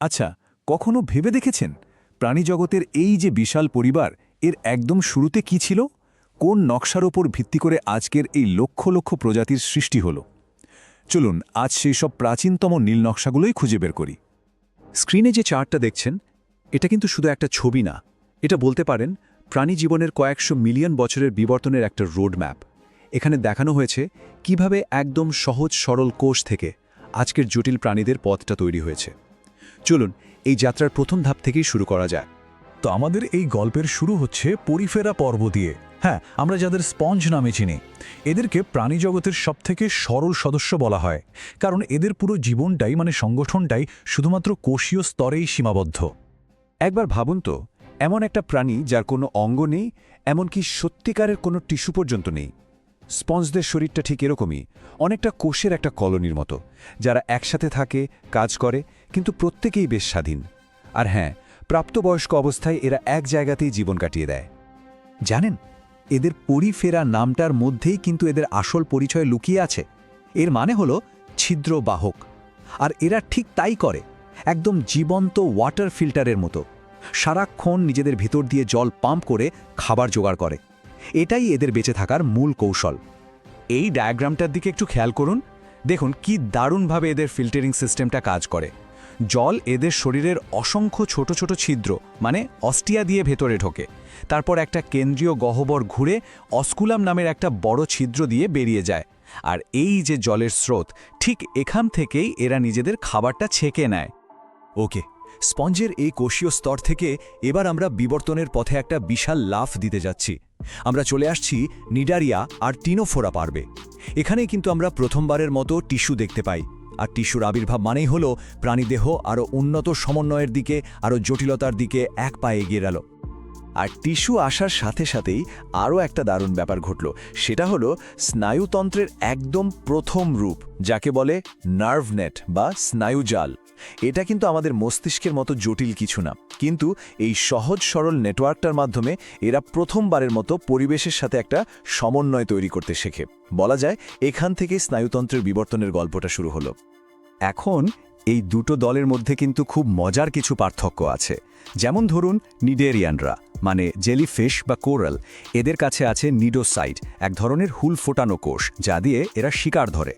আচ্ছা, কখনো ভেবে দেখেছেন প্রাণীজগতের এই যে বিশাল পরিবার এর একদম শুরুতে কি ছিল? কোন নকশার ওপর ভিত্তি করে আজকের এই লক্ষ লক্ষ প্রজাতির সৃষ্টি হলো? চলুন আজ সেই সব প্রাচীনতম নীল নকশাগুলোই খুঁজে বের করি। স্ক্রিনে যে চার্টটা দেখছেন এটা কিন্তু শুধু একটা ছবি না, এটা বলতে পারেন প্রাণী জীবনের কয়েকশো মিলিয়ন বছরের বিবর্তনের একটা রোড ম্যাপ। এখানে দেখানো হয়েছে কিভাবে একদম সহজ সরল কোষ থেকে আজকের জটিল প্রাণীদের পথটা তৈরি হয়েছে। চলুন এই যাত্রার প্রথম ধাপ থেকেই শুরু করা যায়। তো আমাদের এই গল্পের শুরু হচ্ছে পরিফেরা পর্ব দিয়ে। হ্যাঁ, আমরা যাদের স্পঞ্জ নামে চিনি, এদেরকে প্রাণীজগতের সবথেকে সরল সদস্য বলা হয়, কারণ এদের পুরো জীবনটাই সংগঠনটাই শুধুমাত্র কোষীয় স্তরেই সীমাবদ্ধ। একবার ভাবুন তো, এমন একটা প্রাণী যার কোনো অঙ্গ নেই, এমনকি সত্যিকারের কোনো টিস্যু পর্যন্ত নেই। স্পঞ্জদের শরীরটা ঠিক এরকমই, অনেকটা কোষের একটা কলোনির মতো, যারা একসাথে থাকে, কাজ করে, কিন্তু প্রত্যেকেই বেশ স্বাধীন। আর হ্যাঁ, প্রাপ্তবয়স্ক অবস্থায় এরা এক জায়গাতেই জীবন কাটিয়ে দেয়। জানেন, এদের পরিফেরা নামটার মধ্যেই কিন্তু এদের আসল পরিচয় লুকিয়ে আছে। এর মানে হলো ছিদ্র বাহক। আর এরা ঠিক তাই করে, একদম জীবন্ত ওয়াটার ফিল্টারের মতো। সারাক্ষণ নিজেদের ভিতর দিয়ে জল পাম্প করে খাবার জোগাড় করে। এটাই এদের বেঁচে থাকার মূল কৌশল। এই ডায়াগ্রামটার দিকে একটু খেয়াল করুন, দেখুন কি দারুণভাবে এদের ফিল্টারিং সিস্টেমটা কাজ করে। জল এদের শরীরের অসংখ্য ছোট ছোট ছিদ্র অস্টিয়া দিয়ে ভেতরে ঢোকে, তারপর একটা কেন্দ্রীয় গহ্বর ঘুরে অস্কুলাম নামের একটা বড় ছিদ্র দিয়ে বেরিয়ে যায়। আর এই যে জলের স্রোত, ঠিক এখান থেকেই এরা নিজেদের খাবারটা ছেঁকে নেয়। ওকে, স্পঞ্জের এই কোষীয় স্তর থেকে এবার আমরা বিবর্তনের পথে একটা বিশাল লাফ দিতে যাচ্ছি। আমরা চলে আসছি নিডারিয়া আর টিনোফোরা পার্বে। এখানেই কিন্তু আমরা প্রথমবারের মতো টিস্যু দেখতে পাই। আর টিস্যুর আবির্ভাব মানেই হলো প্রাণীদেহ আরও উন্নত সমন্বয়ের দিকে, আরও জটিলতার দিকে এক পায়ে এগিয়ে গেল। আর টিস্যু আসার সাথে সাথেই আরও একটা দারুণ ব্যাপার ঘটল, সেটা হলো স্নায়ুতন্ত্রের একদম প্রথম রূপ, যাকে বলে নার্ভ নেট বা স্নায়ুজাল। এটা কিন্তু আমাদের মস্তিষ্কের মতো জটিল কিছু না, কিন্তু এই সহজ সরল নেটওয়ার্কটার মাধ্যমে এরা প্রথমবারের মতো পরিবেশের সাথে একটা সমন্বয় তৈরি করতে শেখে। বলা যায় এখান থেকেই স্নায়ুতন্ত্রের বিবর্তনের গল্পটা শুরু হলো। এখন এই দুটো দলের মধ্যে কিন্তু খুব মজার কিছু পার্থক্য আছে। যেমন ধরুন, নিডেরিয়ানরা জেলিফিশ বা কোরাল, এদের কাছে আছে নিডোসাইট, এক ধরনের হুল ফোটানো কোষ, যা দিয়ে এরা শিকার ধরে।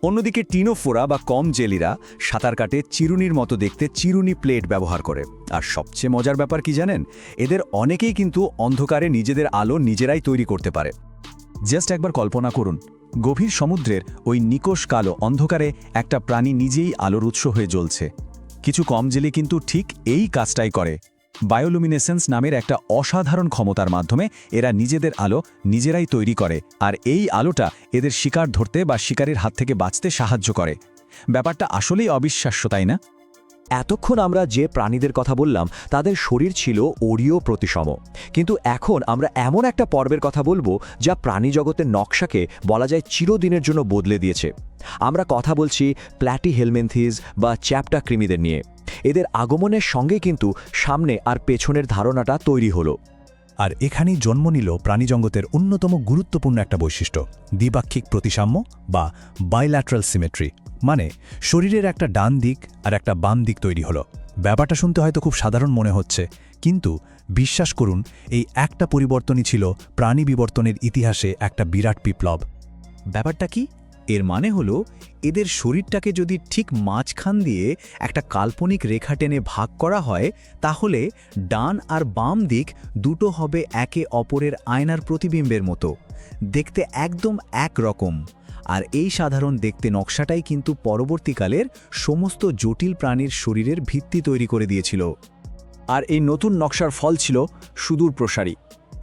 অন্যদিকে টিনোফোরা বা কম জেলিরা সাঁতার কাটে চিরুনির মতো দেখতে চিরুনি প্লেট ব্যবহার করে। আর সবচেয়ে মজার ব্যাপার কি জানেন, এদের অনেকেই কিন্তু অন্ধকারে নিজেদের আলো নিজেরাই তৈরি করতে পারে। জাস্ট একবার কল্পনা করুন, গভীর সমুদ্রের ওই নিকোষ কালো অন্ধকারে একটা প্রাণী নিজেই আলোর উৎস হয়ে জ্বলছে। কিছু কম জেলি কিন্তু ঠিক এই কাজটাই করে। বায়োলুমিনেসেন্স নামের একটা অসাধারণ ক্ষমতার মাধ্যমে এরা নিজেদের আলো নিজেরাই তৈরি করে, আর এই আলোটা এদের শিকার ধরতে বা শিকারের হাত থেকে বাঁচতে সাহায্য করে। ব্যাপারটা আসলেই অবিশ্বাস্য, তাই না? এতক্ষণ আমরা যে প্রাণীদের কথা বললাম তাদের শরীর ছিল ওরিও প্রতিসম, কিন্তু এখন আমরা এমন একটা পর্বের কথা বলবো যা প্রাণীজগতের নকশাকে বলা যায় চিরদিনের জন্য বদলে দিয়েছে। আমরা কথা বলছি প্ল্যাটিহেলমিনথিস বা চ্যাপ্টা কৃমিদের নিয়ে। এদের আগমনের সঙ্গে কিন্তু সামনে আর পেছনের ধারণাটা তৈরি হলো। আর এখানেই জন্ম নিল প্রাণীজগতের অন্যতম গুরুত্বপূর্ণ একটা বৈশিষ্ট্য, দ্বিপাক্ষিক প্রতিসাম্য বা বাইল্যাটারাল সিমেট্রি। শরীরের একটা ডান দিক আর একটা বাম দিক তৈরি হলো। ব্যাপারটা শুনতে হয়তো খুব সাধারণ মনে হচ্ছে, কিন্তু বিশ্বাস করুন, এই একটা পরিবর্তনই ছিল প্রাণী বিবর্তনের ইতিহাসে একটা বিরাট বিপ্লব। ব্যাপারটা কি? এর মানে হলো এদের শরীরটাকে যদি ঠিক মাঝখান দিয়ে একটা কাল্পনিক রেখা টেনে ভাগ করা হয়, তাহলে ডান আর বাম দিক দুটো হবে একে অপরের আয়নার প্রতিবিম্বের মতো, দেখতে একদম একরকম। আর এই সাধারণ দেখতে নকশাটাই কিন্তু পরবর্তীকালের সমস্ত জটিল প্রাণীর শরীরের ভিত্তি তৈরি করে দিয়েছিল। আর এই নতুন নকশার ফল ছিল সুদূর প্রসারী।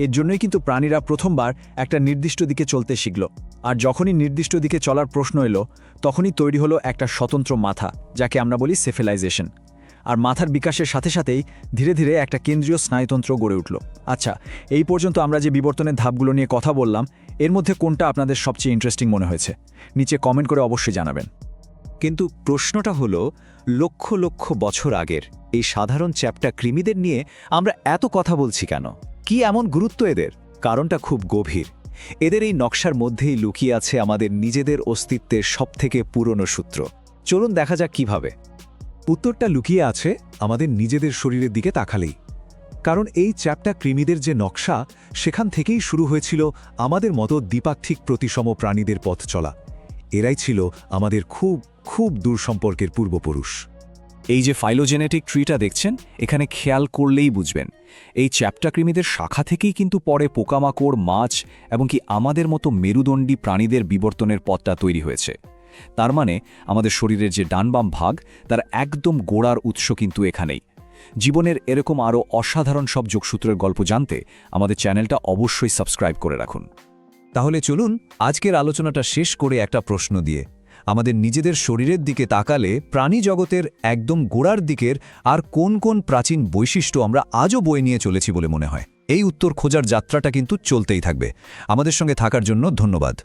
এর জন্যই কিন্তু প্রাণীরা প্রথমবার একটা নির্দিষ্ট দিকে চলতে শিখল। আর যখনই নির্দিষ্ট দিকে চলার প্রশ্ন এলো, তখনই তৈরি হলো একটা স্বতন্ত্র মাথা, যাকে আমরা বলি সেফেলাইজেশন। আর মাথার বিকাশের সাথে সাথেই ধীরে ধীরে একটা কেন্দ্রীয় স্নায়ুতন্ত্র গড়ে উঠল। আচ্ছা, এই পর্যন্ত আমরা যে বিবর্তনের ধাপগুলো নিয়ে কথা বললাম, এর মধ্যে কোনটা আপনাদের সবচেয়ে ইন্টারেস্টিং মনে হয়েছে? নিচে কমেন্ট করে অবশ্যই জানাবেন। কিন্তু প্রশ্নটা হলো, লক্ষ লক্ষ বছর আগের এই সাধারণ চ্যাপ্টা কৃমিদের নিয়ে আমরা এত কথা বলছি কেন? কি এমন গুরুত্ব এদের? কারণটা খুব গভীর। এদের এই নকশার মধ্যেই লুকিয়ে আছে আমাদের নিজেদের অস্তিত্বের সবথেকে পুরনো সূত্র। চলুন দেখা যাক কিভাবে। উত্তরটা লুকিয়ে আছে আমাদের নিজেদের শরীরের দিকে তাকালেই। কারণ এই চ্যাপ্টা কৃমিদের যে নকশা, সেখান থেকেই শুরু হয়েছিল আমাদের মতো দ্বিপাক্ষিক প্রতিসম প্রাণীদের পথ চলা। এরাই ছিল আমাদের খুব খুব দূর সম্পর্কের পূর্বপুরুষ। এই যে ফাইলোজেনেটিক ট্রিটা দেখছেন, এখানে খেয়াল করলেই বুঝবেন এই চ্যাপ্টাকৃমিদের শাখা থেকেই কিন্তু পরে পোকামাকড়, মাছ এবং কি আমাদের মতো মেরুদণ্ডী প্রাণীদের বিবর্তনের পথটা তৈরি হয়েছে। তার মানে আমাদের শরীরের যে ডান-বাম ভাগ, তার একদম গোড়ার উৎস কিন্তু এখানেই। জীবনের এরকম আরও অসাধারণ সব যোগসূত্রের গল্প জানতে আমাদের চ্যানেলটা অবশ্যই সাবস্ক্রাইব করে রাখুন। তাহলে চলুন আজকের আলোচনাটা শেষ করে একটা প্রশ্ন দিয়ে। আমাদের নিজেদের শরীরের দিকে তাকালে প্রাণী জগতের একদম গোড়ার দিকের আর কোন কোন প্রাচীন বৈশিষ্ট্য আমরা আজও বয়ে নিয়ে চলেছি বলে মনে হয়? এই উত্তর খোঁজার যাত্রাটা কিন্তু চলতেই থাকবে। আমাদের সঙ্গে থাকার জন্য ধন্যবাদ।